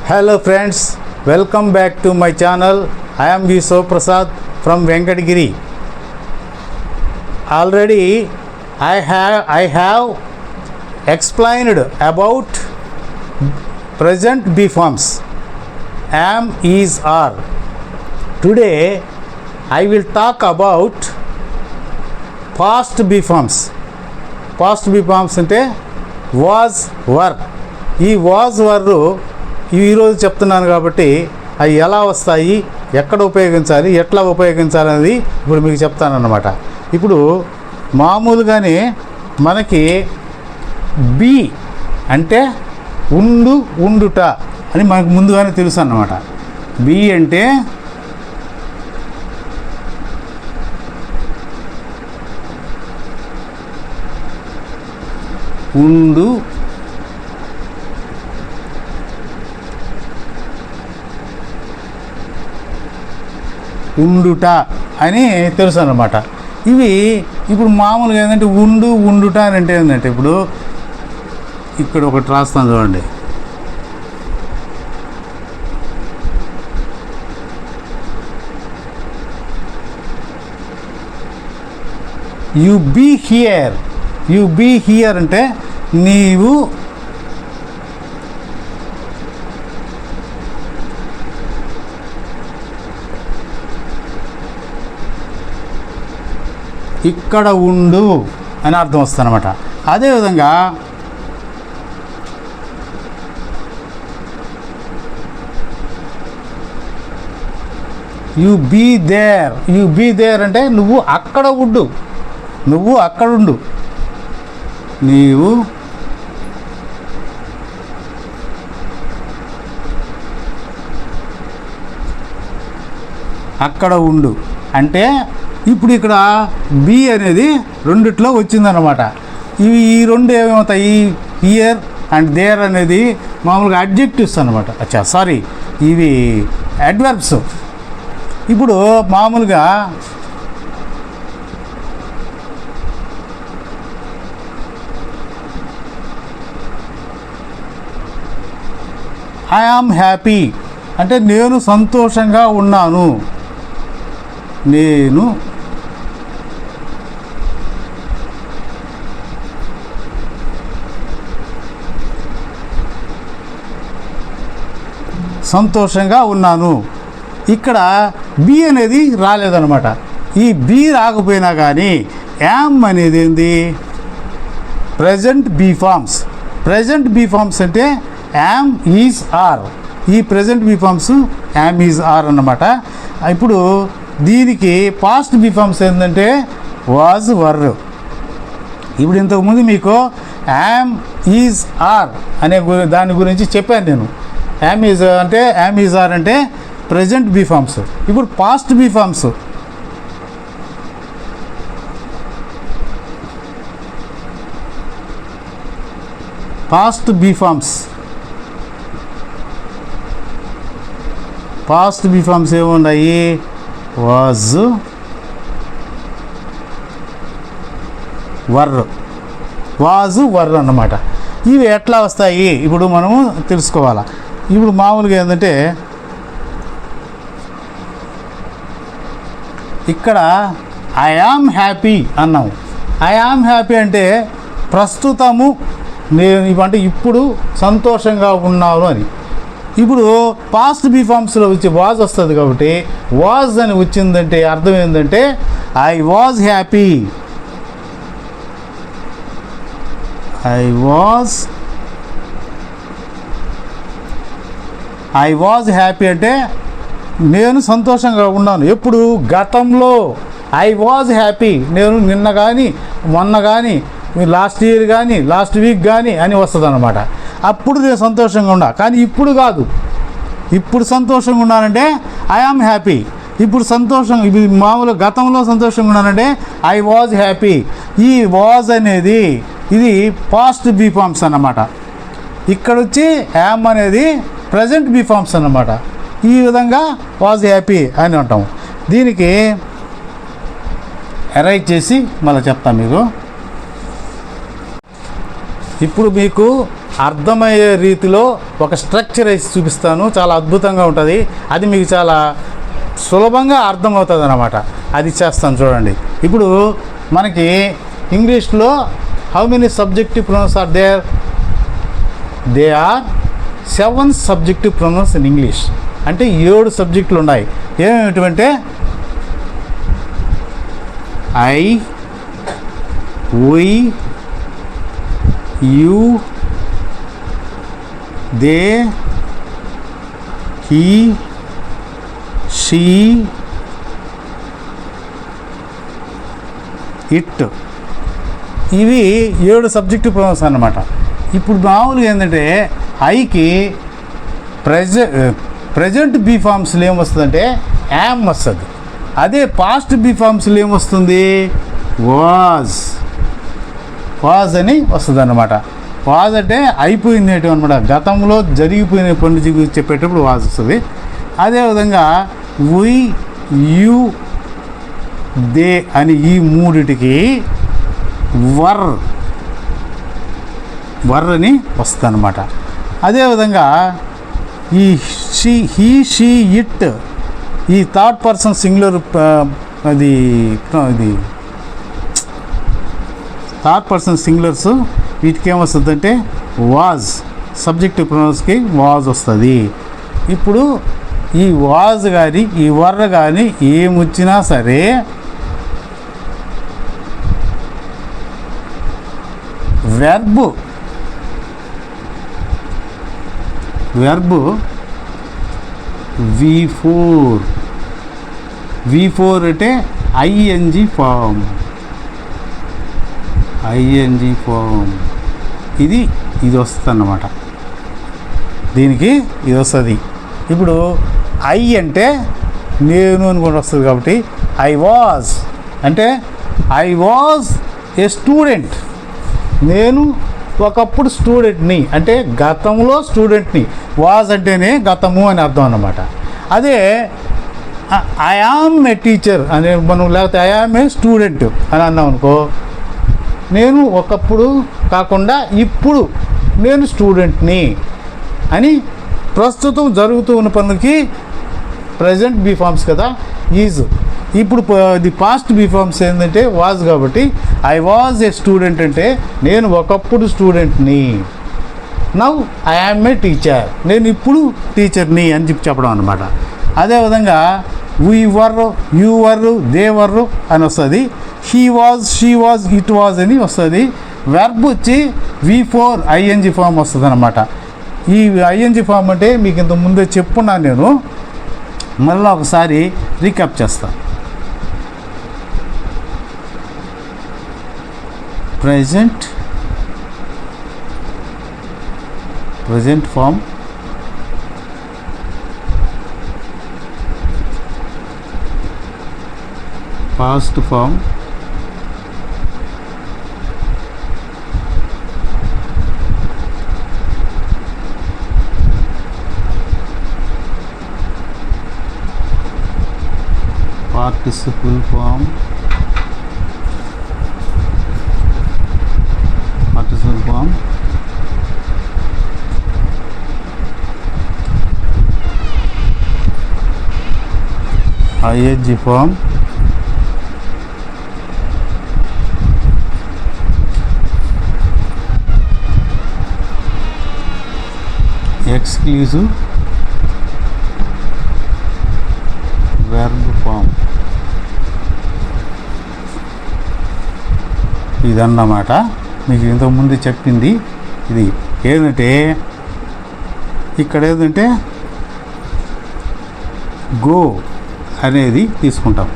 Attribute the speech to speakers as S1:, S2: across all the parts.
S1: Hello friends, welcome back to my channel. I am V. Soprasad from Venkatagiri. Already I have explained about present B forms am, is, are. Today I will talk about past B forms. Past B forms అంటే was, were. ఈ was, were ఈరోజు చెప్తున్నాను కాబట్టి అవి ఎలా వస్తాయి, ఎక్కడ ఉపయోగించాలి, ఎట్లా ఉపయోగించాలి అనేది ఇప్పుడు మీకు చెప్తానన్నమాట. ఇప్పుడు మామూలుగానే మనకి బి అంటే ఉండు, ఉండుట అని మనకు ముందుగానే తెలుసు అన్నమాట. బి అంటే ఉండు, ఉండుట అని తెలుసు అన్నమాట. ఇవి ఇప్పుడు మామూలుగా ఏంటంటే ఉండు, ఉండుట అని అంటే ఏంటంటే ఇప్పుడు ఇక్కడ ఒకటి రాస్తాను చూడండి. You be here, you be here అంటే నీవు ఇక్కడ ఉండు అని అర్థం వస్తుంది అనమాట. అదేవిధంగా you be there, you be there అంటే నువ్వు అక్కడ ఉండు, నువ్వు అక్కడ ఉండు, నీవు అక్కడ ఉండు అంటే ఇప్పుడు ఇక్కడ బి అనేది రెండిట్లో వచ్చిందనమాట. ఇవి ఈ రెండు ఏమవుతాయి, హియర్ అండ్ దేర్ అనేది మామూలుగా అడ్జెక్టివ్స్ అనమాట. సారీ, ఇవి అడ్వర్బ్స్. ఇప్పుడు మామూలుగా ఐ ఆమ్ హ్యాపీ అంటే నేను సంతోషంగా ఉన్నాను, నేను సంతోషంగా ఉన్నాను. ఇక్కడ బి అనేది రాలేదన్నమాట. ఈ బి రాకపోయినా కానీ యామ్ అనేది ఏంది, present be forms. Present be forms అంటే యామ్, ఈజ్, ఆర్. ఈ present be forms am, is, are అన్నమాట. ఇప్పుడు దీనికి పాస్ట్ బీ ఫార్మ్స్ ఏంటంటే వాజ్, వర్. ఇప్పుడు ఇంతకుముందు మీకు యామ్, ఈజ్, ఆర్ అనే దాని గురించి చెప్పాను నేను. యామ్, ఈజ్ అంటే యామ్, ఈజ్, ఆర్ అంటే ప్రజెంట్ బీ ఫార్మ్స్. ఇప్పుడు past be forms past be forms past be forms ఏమున్నాయి, వాజ్, వర్, వాజు, వర్ అన్నమాట. ఇవి ఎట్లా వస్తాయి ఇప్పుడు మనము తెలుసుకోవాలా. ఇప్పుడు మామూలుగా ఏంటంటే ఇక్కడ ఐ యామ్ హ్యాపీ అన్నాము. ఐ యామ్ హ్యాపీ అంటే ప్రస్తుతము నేను అంటే ఇప్పుడు సంతోషంగా ఉన్నాను అని. ఇప్పుడు పాస్ట్ బీ ఫార్మ్స్లో వచ్చి వాజ్ వస్తుంది కాబట్టి వాజ్ అని వచ్చిందంటే అర్థం ఏంటంటే I was happy, I was happy అంటే నేను సంతోషంగా ఉన్నాను. ఎప్పుడు గతంలో ఐ వాజ్ హ్యాపీ, నేను నిన్న కానీ మొన్న కానీ లాస్ట్ ఇయర్ కానీ లాస్ట్ వీక్ కానీ అని వస్తుంది అనమాట. అప్పుడు నేను సంతోషంగా ఉన్నా, కానీ ఇప్పుడు కాదు. ఇప్పుడు సంతోషంగా ఉన్నానంటే ఐ ఆమ్ హ్యాపీ. ఇప్పుడు ఇది మామూలుగా గతంలో సంతోషంగా ఉన్నానంటే ఐ వాజ్ హ్యాపీ. ఈ వాజ్ అనేది ఇది పాస్ట్ బీ ఫార్మ్స్ అన్నమాట. ఇక్కడ వచ్చి యామ్ అనేది ప్రజెంట్ బీ ఫార్మ్స్ అన్నమాట. ఈ విధంగా వాజ్ హ్యాపీ అని అంటాము. దీనికి అరైజ్ చేసి మళ్ళీ చెప్తాను మీకు. ఇప్పుడు మీకు అర్థమయ్యే రీతిలో ఒక స్ట్రక్చర్ వేసి చూపిస్తాను. చాలా అద్భుతంగా ఉంటుంది. అది మీకు చాలా సులభంగా అర్థమవుతుంది అన్నమాట. అది చేస్తాను చూడండి. ఇప్పుడు మనకి ఇంగ్లీష్లో how many subjective pronouns are there? They are 7 subjective pronouns in English. అంటే 7 సబ్జెక్టులు ఉన్నాయి. ఏమేమిటంటే I, we, you, they, he, she, it. ఇవి 7 సబ్జెక్టివ్ ప్రొనౌన్స్ అన్నమాట. ఇప్పుడు మామూలుగా ఏంటంటే ఐకి ప్రజెంట్ బీ ఫార్మ్స్లో ఏమొస్తుందంటే యామ్ వస్తుంది. అదే పాస్ట్ బీ ఫార్మ్స్లో ఏమొస్తుంది? వాజ్ అని వస్తుంది అన్నమాట. వాజ్ అంటే అయిపోయింది అనమాట. గతంలో జరిగిపోయిన పనులు చెప్పేటప్పుడు వాజ్ వస్తుంది. అదేవిధంగా వి, యు, దే అని ఈ మూడిటికి వర్ అని వస్తుంది అన్నమాట. అదేవిధంగా ఈ షీ, హీ, షీ, ఇట్ ఈ థర్డ్ పర్సన్ సింగులర్ అది థర్డ్ పర్సన్ సింగులర్స్ వీటికి ఏమొస్తుందంటే వాజ్. సబ్జెక్టివ్ ప్రొనౌన్స్కి వాజ్ వస్తుంది. ఇప్పుడు ఈ వాజ్ కానీ ఈ వర్ కానీ ఏమొచ్చినా సరే వెర్బ్ V4 అంటే ఐఎన్జి ఫామ్. ఇది వస్తుంది అన్నమాట. దీనికి ఇది వస్తుంది. ఇప్పుడు ఐ అంటే నేను అని కూడా వస్తుంది. కాబట్టి ఐ వాజ్ అంటే ఐ వాజ్ ఏ స్టూడెంట్. నేను ఒకప్పుడు స్టూడెంట్ని అంటే గతంలో స్టూడెంట్ని. వాజ్ అంటేనే గతము అని అర్థం అన్నమాట. అదే ఐ ఆమ్ ఏ టీచర్ అని మనం లేకపోతే ఐ ఆమ్ ఏ స్టూడెంట్ అని అన్నాం అనుకో, నేను ఒకప్పుడు కాకుండా ఇప్పుడు నేను స్టూడెంట్ని అని ప్రస్తుతం జరుగుతూ ఉన్న పనులకి ప్రజెంట్ బీ ఫార్మ్స్ కదా ఈజ్. ఇప్పుడు ది పాస్ట్ బీ ఫార్మ్స్ ఏంటంటే వాజ్. కాబట్టి ఐ వాజ్ ఏ స్టూడెంట్ అంటే నేను ఒకప్పుడు స్టూడెంట్ని. Now I am a teacher, నేను ఇప్పుడు టీచర్ని అని చెప్పడం అనమాట. అదేవిధంగా we were, you were, they were అని వస్తుంది. He was, she was, it was అని వస్తుంది. వెర్బ్ వచ్చి V4 ఐఎన్జి ఫామ్ వస్తుంది అనమాట. ఈ ఐఎన్జి ఫామ్ అంటే మీకు ఇంత ముందే చెప్పున్నాను. నేను మళ్ళీ ఒకసారి రీక్యాప్ చేస్తాను. present form, past form, participle form, ing form, exclusive verb form. ఇదన్నమాట మీకు ఇంతకుముందు చెప్పింది. ఇది ఏంటంటే ఇక్కడ ఏంటంటే గో అనేది తీసుకుంటాం.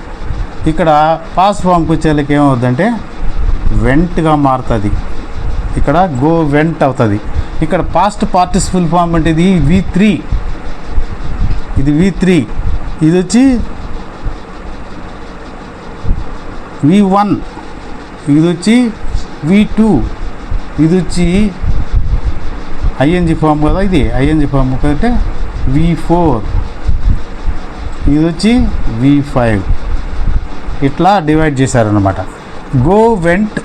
S1: ఇక్కడ పాస్ట్ ఫామ్కి వచ్చేళ్ళకి ఏమవుతుందంటే వెంట్గా మారుతుంది. ఇక్కడ గో వెంట్ అవుతుంది. ఇక్కడ పాస్ట్ పార్టిసిపల్ ఫామ్ అంటే ఇది V3, ఇది V3, ఇది వచ్చి V1, ఇది వచ్చి V2, ఇది వచ్చి ఐఎన్జి ఫామ్ కదా. ఇది ఐఎన్జి ఫామ్ అంటే V4, ఇది వచ్చి V5. ఇట్లా డివైడ్ చేశారన్నమాట. Go, went,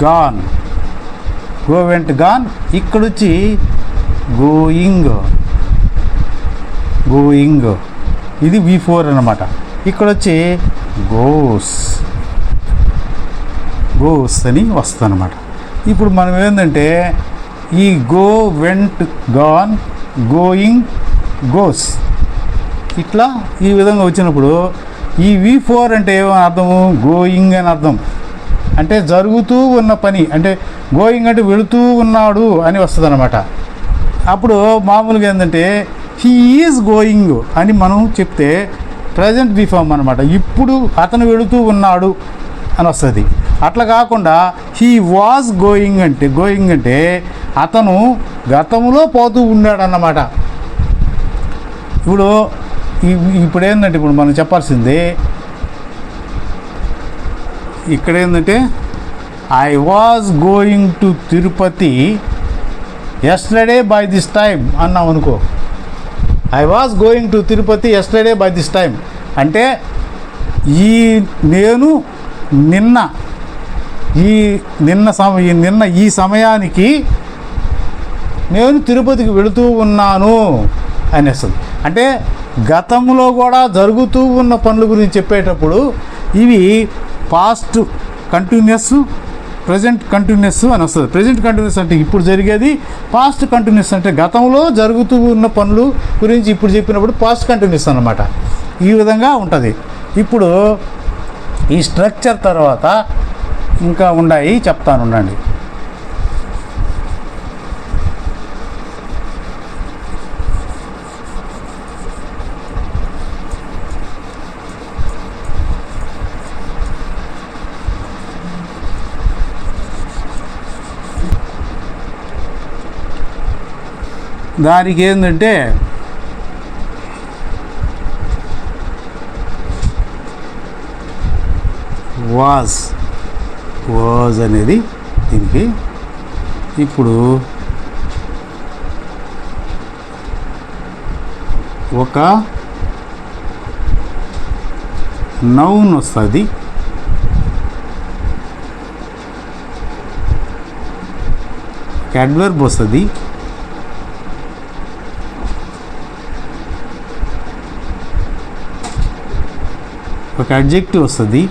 S1: gone, go went gone. ఇక్కడొచ్చి గోయింగ్, గోయింగ్ ఇది V4 అన్నమాట. ఇక్కడొచ్చి గోస్, గోస్ అని వస్తుంది అన్నమాట. ఇప్పుడు మనం ఏంటంటే ఈ go went gone, going, goes ఇట్లా ఈ విధంగా వచ్చినప్పుడు ఈ V4 అంటే ఏమని అర్థము? గోయింగ్ అని అర్థం. అంటే జరుగుతూ ఉన్న పని, అంటే గోయింగ్ అంటే వెళుతూ ఉన్నాడు అని వస్తుంది అన్నమాట. అప్పుడు మామూలుగా ఏంటంటే హీ ఈజ్ గోయింగ్ అని మనం చెప్తే ప్రజెంట్ బి ఫామ్ అనమాట. ఇప్పుడు అతను వెళుతూ ఉన్నాడు అని వస్తుంది. అట్లా కాకుండా హీ వాజ్ గోయింగ్ అంటే, గోయింగ్ అంటే అతను గతంలో పోతూ ఉన్నాడు అన్నమాట. ఇప్పుడు ఏంటంటే ఇప్పుడు మనం చెప్పాల్సింది ఇక్కడ ఏంటంటే I was going to Tirupati yesterday by this time అన్నాం అనుకో. I was going to Tirupati yesterday by this time అంటే నేను నిన్న ఈ సమయానికి నేను తిరుపతికి వెళుతూ ఉన్నాను అనేస్తుంది. అంటే గతంలో కూడా జరుగుతూ ఉన్న పనుల గురించి చెప్పేటప్పుడు ఇవి పాస్ట్ కంటిన్యూస్, ప్రజెంట్ కంటిన్యూస్ అని వస్తుంది. ప్రజెంట్ కంటిన్యూస్ అంటే ఇప్పుడు జరిగేది, పాస్ట్ కంటిన్యూస్ అంటే గతంలో జరుగుతూ ఉన్న పనులు గురించి ఇప్పుడు చెప్పినప్పుడు పాస్ట్ కంటిన్యూస్ అన్నమాట. ఈ విధంగా ఉంటుంది. ఇప్పుడు ఈ స్ట్రక్చర్ తర్వాత ఇంకా ఉన్నాయి, చెప్తాను ఉండండి. దానికి ఏంటంటే వాజ్ అనేది దీనికి ఇప్పుడు ఒక నౌన్ వస్తుంది, అడ్వర్బ్ వస్తుంది, ఒక అడ్జెక్టివ్ వస్తుంది,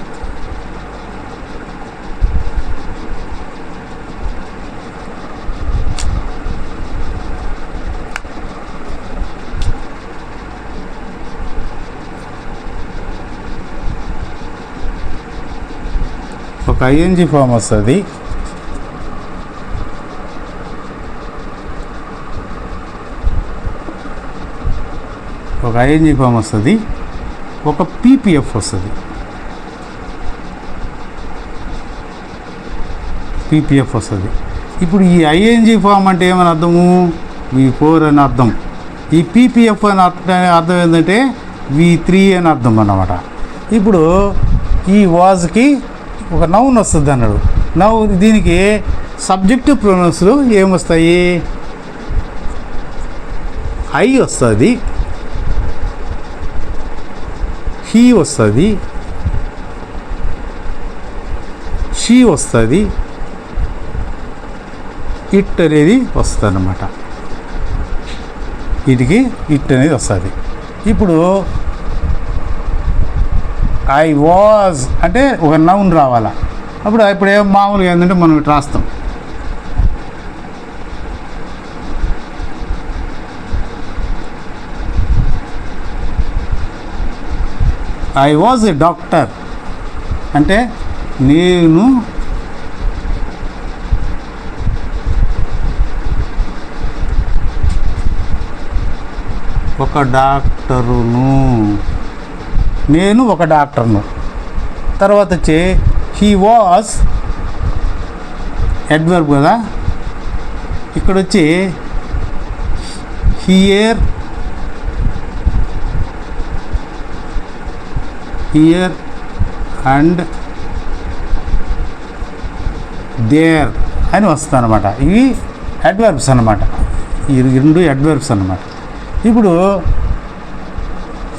S1: ఒక ఐఎన్జి ఫామ్ వస్తుంది, ఒక ఐఎన్జి ఫామ్ వస్తుంది, ఒక పీపీఎఫ్ వస్తుంది. పీపీఎఫ్ వస్తుంది. ఇప్పుడు ఈ ఐఎన్జి ఫామ్ అంటే ఏమని అర్థము? V4 అని అర్థం. ఈ పీపీఎఫ్ అని అర్థం ఏంటంటే V3 అని అర్థం అన్నమాట. ఇప్పుడు ఈ వాజ్కి ఒక నౌన్ వస్తుంది అన్నాడు. దీనికి సబ్జెక్టివ్ ప్రొనౌన్స్లు ఏమొస్తాయి? ఐ వస్తుంది, హీ వస్తుంది, షీ వస్తుంది, ఇట్ అనేది వస్తుంది అన్నమాట. వీటికి ఇట్ అనేది వస్తుంది. ఇప్పుడు ఐ వాజ్ అంటే ఒక నౌన్ రావాలా. ఇప్పుడు ఏం మామూలుగా ఏంటంటే మనం ఇటు రాస్తాం. ఐ వాజ్ ఏ డాక్టర్ అంటే నేను ఒక డాక్టరును, నేను ఒక డాక్టర్ను. తర్వాత వచ్చి హీ వాజ్ అడ్వర్బ్ కదా. ఇక్కడ వచ్చి హియర్ అండ్ దేర్ అని వస్తుంది అన్నమాట. ఇవి అడ్వర్బ్స్ అన్నమాట. ఈ రెండు అడ్వర్బ్స్ అన్నమాట.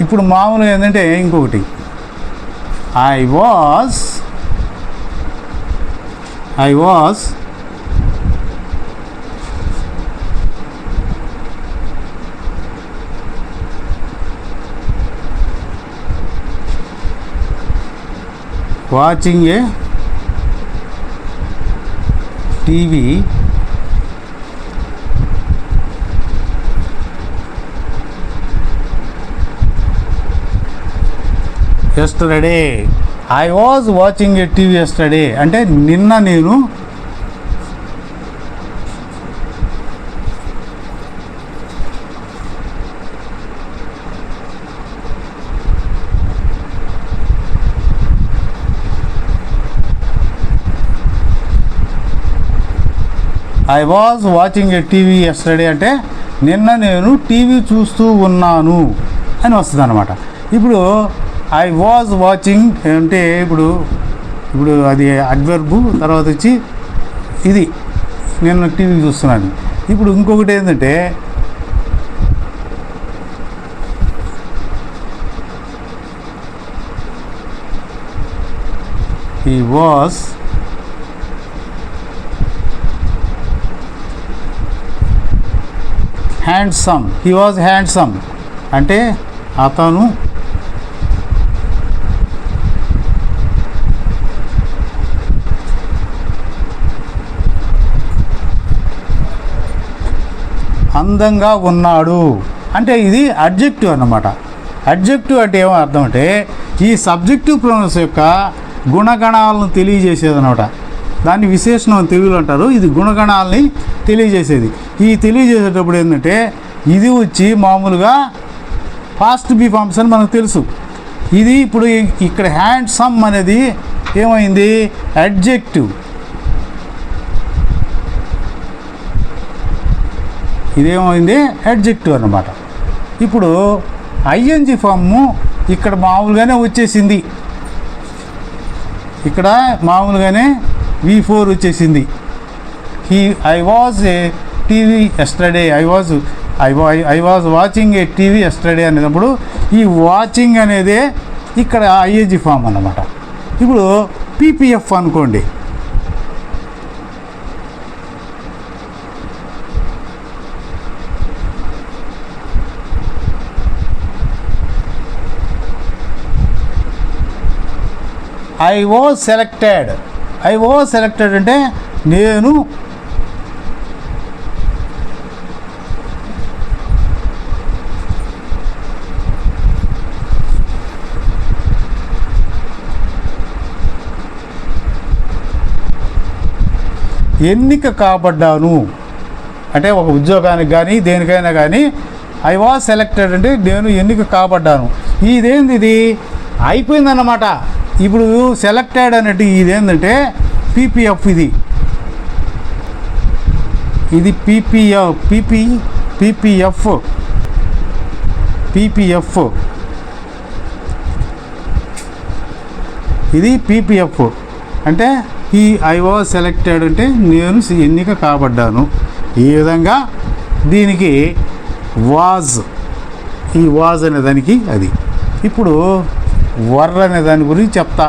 S1: ఇప్పుడు మామూలుగా ఏంటంటే ఇంకొకటి I was watching a TV yesterday. I was watching a TV yesterday అంటే నిన్న నేను I was watching a TV yesterday అంటే నిన్న నేను టీవీ చూస్తూ ఉన్నాను అని వస్తుంది అనమాట. ఇప్పుడు ఐ వాజ్ వాచింగ్ అంటే ఇప్పుడు అది అడ్వర్బు, తర్వాత వచ్చి ఇది నేను టీవీ చూస్తున్నాను. ఇప్పుడు ఇంకొకటి ఏంటంటే he was handsome. He was handsome అంటే అతను అందంగా ఉన్నాడు అంటే ఇది అడ్జెక్టివ్ అన్నమాట. అడ్జెక్టివ్ అంటే ఏమో అర్థం అంటే ఈ సబ్జెక్టివ్ ప్రొనౌన్స్ యొక్క గుణగణాలను తెలియజేసేదనమాట. దాన్ని విశేషణం తెలుగులో అంటారు. ఇది గుణగణాలని తెలియజేసేది. ఈ తెలియజేసేటప్పుడు ఏంటంటే ఇది వచ్చి మామూలుగా పాస్ట్ బీ ఫార్మ్స్ అని మనకు తెలుసు. ఇది ఇప్పుడు ఇక్కడ హ్యాండ్సమ్ అనేది ఏమైంది, అడ్జెక్టివ్. ఇదేమైంది, అడ్జెక్టివ్ అన్నమాట. ఇప్పుడు ఐఎన్జి ఫాము ఇక్కడ మామూలుగానే వచ్చేసింది. ఇక్కడ మామూలుగానే V4 వచ్చేసింది. I was a TV yesterday, I was watching a TV yesterday అనేటప్పుడు ఈ వాచింగ్ అనేదే ఇక్కడ ఐఎన్జి ఫామ్ అన్నమాట. ఇప్పుడు పీపీఎఫ్ అనుకోండి. I was selected. I was selected అంటే నేను ఎన్నిక కాబడ్డాను. అంటే ఒక ఉద్యోగానికి కానీ దేనికైనా కానీ ఐ వాజ్ సెలెక్టెడ్ అంటే నేను ఎన్నిక కాబడ్డాను. ఇదేంది, ఇది అయిపోయిందన్నమాట. ఇప్పుడు సెలెక్టెడ్ అన్నట్టు ఇదేంటంటే పీపీఎఫ్. ఇది పీపీఎఫ్ ఇది పీపీఎఫ్ అంటే ఐ వాజ్ సెలెక్టెడ్ అంటే నేను ఎన్నిక కాబడ్డాను. ఈ విధంగా దీనికి వాజ్, ఈ వాజ్ అనే దానికి అది. ఇప్పుడు వర్ అనే దాని గురించి చెప్తా.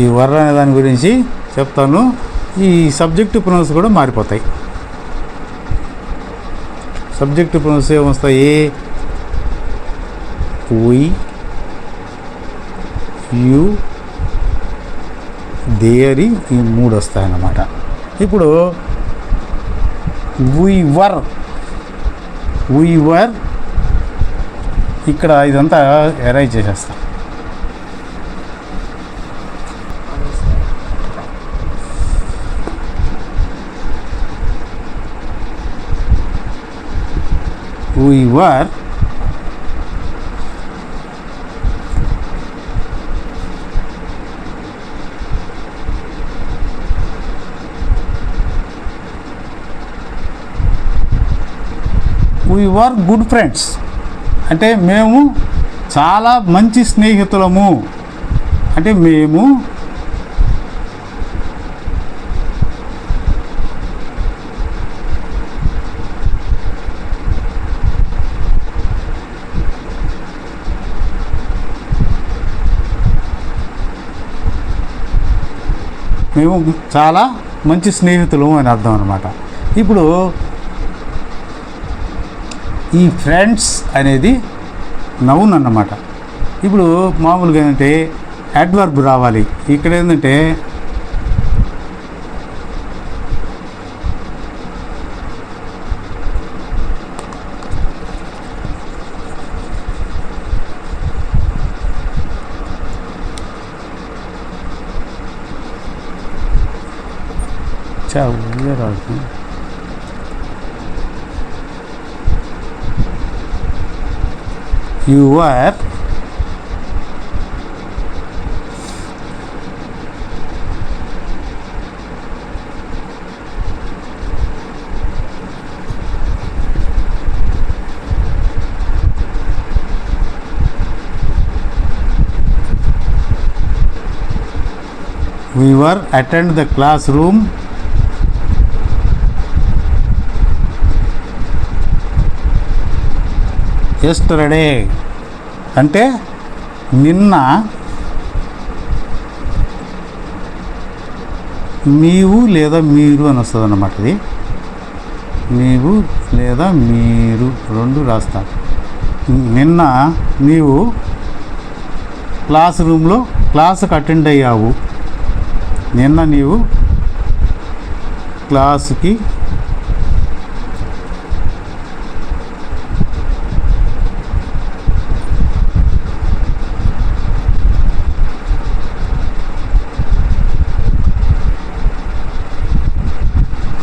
S1: ఈ వర్ అనే దాని గురించి చెప్తాను. ఈ సబ్జెక్టివ్ ప్రొనౌన్స్ కూడా మారిపోతాయి. సబ్జెక్టివ్ ప్రొనౌన్స్ ఏమొస్తాయి, వి, యు, దేరి, ఈ మూడు వస్తాయన్నమాట. ఇప్పుడు we were ఇక్కడ ఇదంతా ఎరైజ్ చేసేస్తాం. we were గుడ్ ఫ్రెండ్స్ అంటే మేము చాలా మంచి స్నేహితులము. అంటే మేము చాలా మంచి స్నేహితులు అని అర్థం అన్నమాట. ఇప్పుడు ఈ ఫ్రెండ్స్ అనేది నౌన్ అన్నమాట. ఇప్పుడు మామూలుగా ఏంటంటే అడ్వర్బ్ రావాలి. ఇక్కడ ఏంటంటే రాదు. You are we were attend the classroom yesterday అంటే నిన్న నీవు లేదా మీరు అని వస్తుంది అన్నమాట. ఇది నీవు లేదా మీరు రెండు రాస్తా. నిన్న నీవు క్లాస్ రూమ్లో క్లాసుకు అటెండ్ అయ్యావు. నిన్న నీవు క్లాసుకి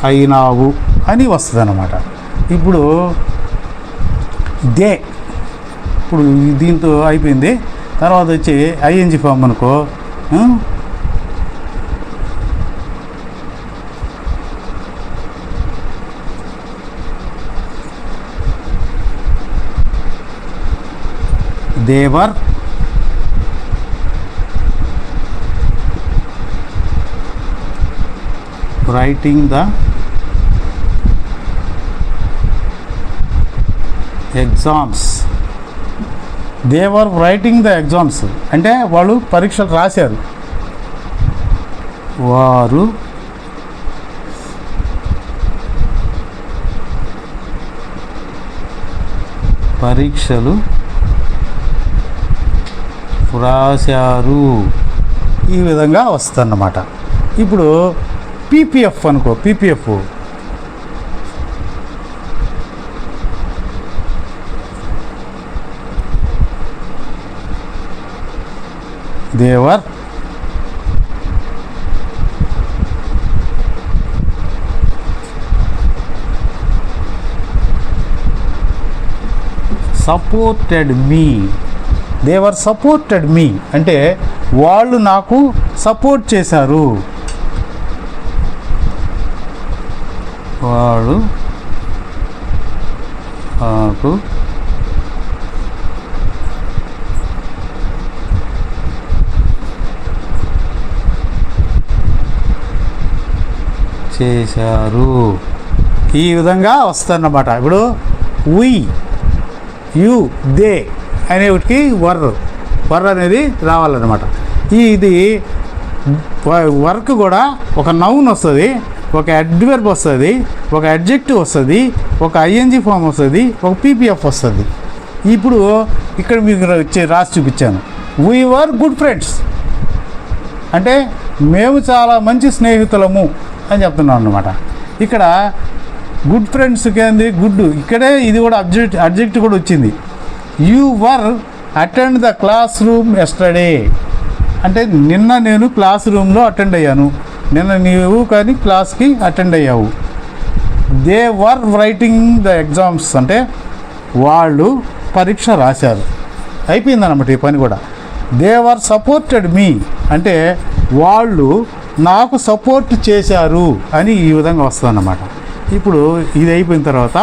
S1: అయినావు అని వస్తుంది అన్నమాట. ఇప్పుడు దే ఇప్పుడు దీంతో అయిపోయింది. తర్వాత వచ్చి ఐఎన్జి ఫామ్ అనుకో, దేవర్ writing the exams. They were writing the exams అంటే వాళ్ళు పరీక్షలు రాశారు. వారు పరీక్షలు రాశారు. ఈ విధంగా వస్తుందన్నమాట. ఇప్పుడు పీపీఎఫ్ అనుకో, పీపీఎఫ్ దేవర్ సపోర్టెడ్ మీ. దేవర్ సపోర్టెడ్ మీ అంటే వాళ్ళు నాకు సపోర్ట్ చేశారు. వాడు నాకు చేశారు. ఈ విధంగా వస్తుందన్నమాట. ఇప్పుడు వి, యు, దే అనేటికి వర్ అనేది రావాలన్నమాట. ఇది వర్క్ కూడా ఒక నౌన్ వస్తుంది, ఒక అడ్వర్బ్ వస్తుంది, ఒక అడ్జెక్టివ్ వస్తుంది, ఒక ఐఎన్జి ఫామ్ వస్తుంది, ఒక పీపీఎఫ్ వస్తుంది. ఇప్పుడు ఇక్కడ మీకు రాసి చూపించాను. వీ వర్ గుడ్ ఫ్రెండ్స్ అంటే మేము చాలా మంచి స్నేహితులము అని చెప్తున్నాను అన్నమాట. ఇక్కడ గుడ్ ఫ్రెండ్స్కి ఏంది గుడ్, ఇక్కడే ఇది కూడా అడ్జెక్టివ్ కూడా వచ్చింది. You were attend the class room yesterday అంటే నిన్న నేను క్లాస్ రూమ్లో అటెండ్ అయ్యాను. నిన్న నీవు కానీ క్లాస్కి అటెండ్ అయ్యావు. They were writing the exams అంటే వాళ్ళు పరీక్ష రాశారు. అయిపోయిందన్నమాట ఈ పని కూడా. దే వర్ సపోర్టెడ్ మీ అంటే వాళ్ళు నాకు సపోర్ట్ చేశారు అని ఈ విధంగా వస్తుందన్నమాట. ఇప్పుడు ఇది అయిపోయిన తర్వాత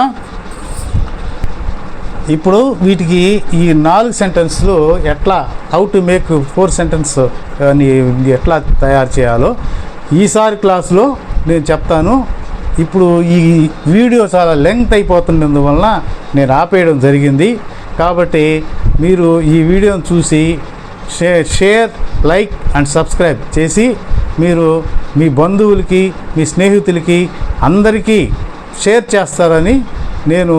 S1: ఇప్పుడు వీటికి ఈ 4 సెంటెన్స్లు ఎట్లా హౌ టు మేక్ 4 సెంటెన్స్ అని ఎట్లా తయారు చేయాలో ఈసారి క్లాస్లో నేను చెప్తాను. ఇప్పుడు ఈ వీడియో చాలా లెంగ్త్ అయిపోతున్నందువలన నేను ఆపేయడం జరిగింది. కాబట్టి మీరు ఈ వీడియోని చూసి షేర్, లైక్ అండ్ సబ్స్క్రైబ్ చేసి మీరు మీ బంధువులకి, మీ స్నేహితులకి అందరికీ షేర్ చేస్తారని నేను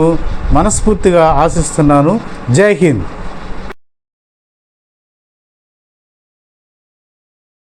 S1: మనస్ఫూర్తిగా ఆశిస్తున్నాను. జై హింద్.